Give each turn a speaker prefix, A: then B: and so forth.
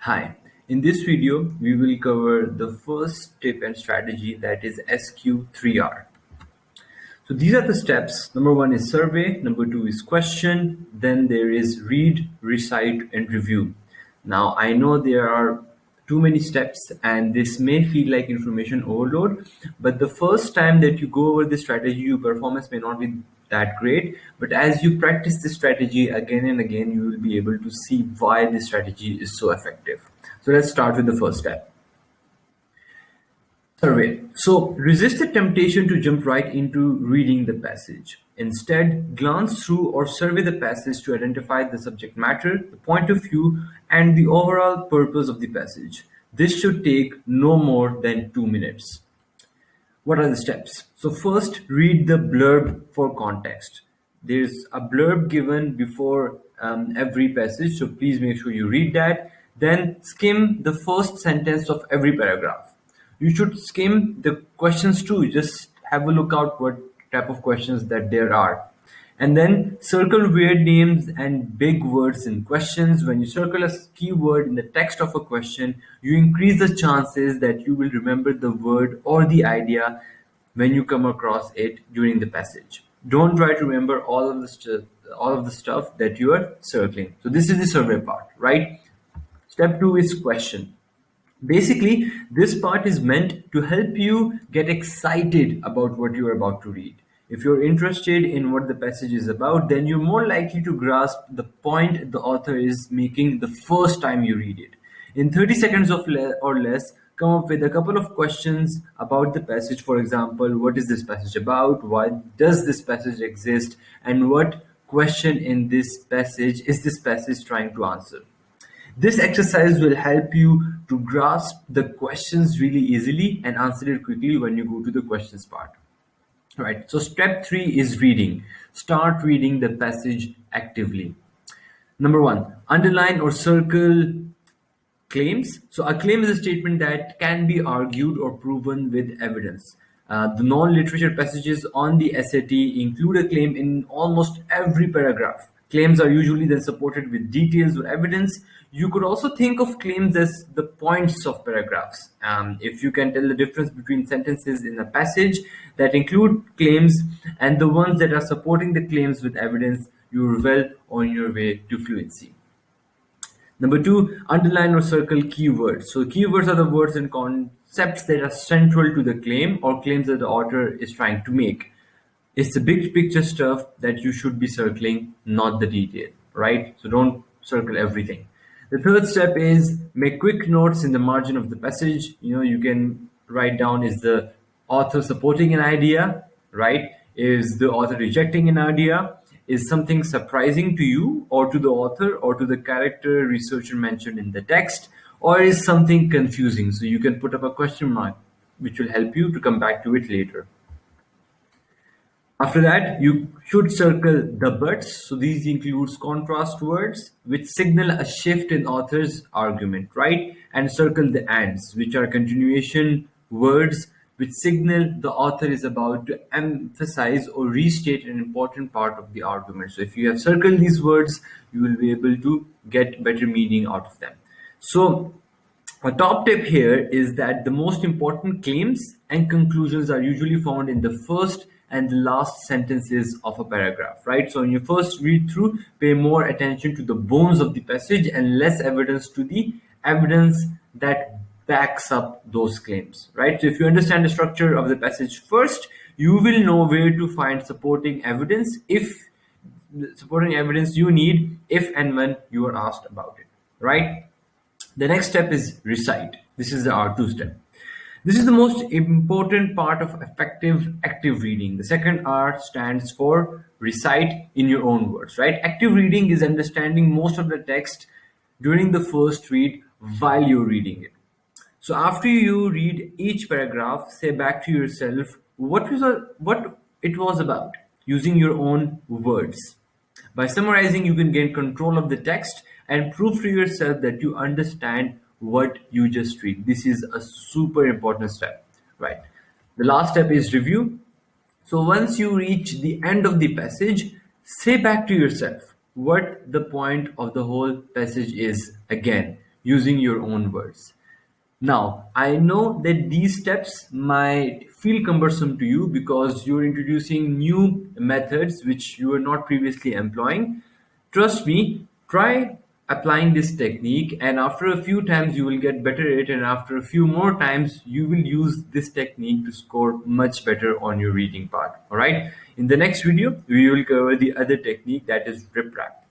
A: Hi, in this video, we will cover the first tip and strategy, that is SQ3R. So these are the steps. Number one is survey, number two is question, then there is read, recite, and review. Now, I know there are too many steps and this may feel like information overload, but the first time that you go over this strategy, your performance may not be that great. But as you practice this strategy again and again, you will be able to see why this strategy is so effective. So let's start with the first step. Survey. So resist the temptation to jump right into reading the passage. Instead, glance through or survey the passage to identify the subject matter, the point of view, and the overall purpose of the passage. This should take no more than 2 minutes. What are the steps? So first, read the blurb for context. There's a blurb given before every passage, so please make sure you read that. Then skim the first sentence of every paragraph. You should skim the questions too. Just have a look out what type of questions that there are. And then circle weird names and big words in questions. When you circle a keyword in the text of a question, you increase the chances that you will remember the word or the idea when you come across it during the passage. Don't try to remember all of the stuff that you are circling. So this is the survey part, right? Step two is question. Basically, this part is meant to help you get excited about what you are about to read. If you're interested in what the passage is about, then you're more likely to grasp the point the author is making the first time you read it. In 30 seconds or less, come up with a couple of questions about the passage. For example, what is this passage about? Why does this passage exist? And what question in this passage is this passage trying to answer? This exercise will help you to grasp the questions really easily and answer it quickly when you go to the questions part. Right. So step three is reading. Start reading the passage actively. Number one, underline or circle claims. So a claim is a statement that can be argued or proven with evidence. The non-literature passages on the SAT include a claim in almost every paragraph. Claims are usually then supported with details or evidence. You could also think of claims as the points of paragraphs. If you can tell the difference between sentences in a passage that include claims and the ones that are supporting the claims with evidence, you're well on your way to fluency. Number two, underline or circle keywords. So keywords are the words and concepts that are central to the claim or claims that the author is trying to make. It's the big picture stuff that you should be circling, not the detail, right? So don't circle everything. The third step is make quick notes in the margin of the passage. You can write down, is the author supporting an idea, right? Is the author rejecting an idea? Is something surprising to you or to the author or to the character researcher mentioned in the text? Or is something confusing? So you can put up a question mark, which will help you to come back to it later. After that, you should circle the buts. So these includes contrast words, which signal a shift in author's argument, right? And circle the ands, which are continuation words, which signal the author is about to emphasize or restate an important part of the argument. So if you have circled these words, you will be able to get better meaning out of them. So a top tip here is that the most important claims and conclusions are usually found in the first and the last sentences of a paragraph, right? So when you first read through, pay more attention to the bones of the passage and less evidence to the evidence that backs up those claims, right? So if you understand the structure of the passage first, you will know where to find supporting evidence you need if and when you are asked about it, right? The next step is recite. This is the R2 step. This is the most important part of effective active reading. The second R stands for recite in your own words, right? Active reading is understanding most of the text during the first read while you're reading it. So after you read each paragraph, say back to yourself what it was about using your own words. By summarizing, you can gain control of the text and prove to yourself that you understand what you just read. This is a super important step, right? The last step is review. So once you reach the end of the passage, say back to yourself what the point of the whole passage is again. using your own words. Now, I know that these steps might feel cumbersome to you because you're introducing new methods which you were not previously employing. Trust me, try applying this technique, and after a few times, you will get better at it, and after a few more times, you will use this technique to score much better on your reading part. All right. In the next video, we will cover the other technique, that is rip rap.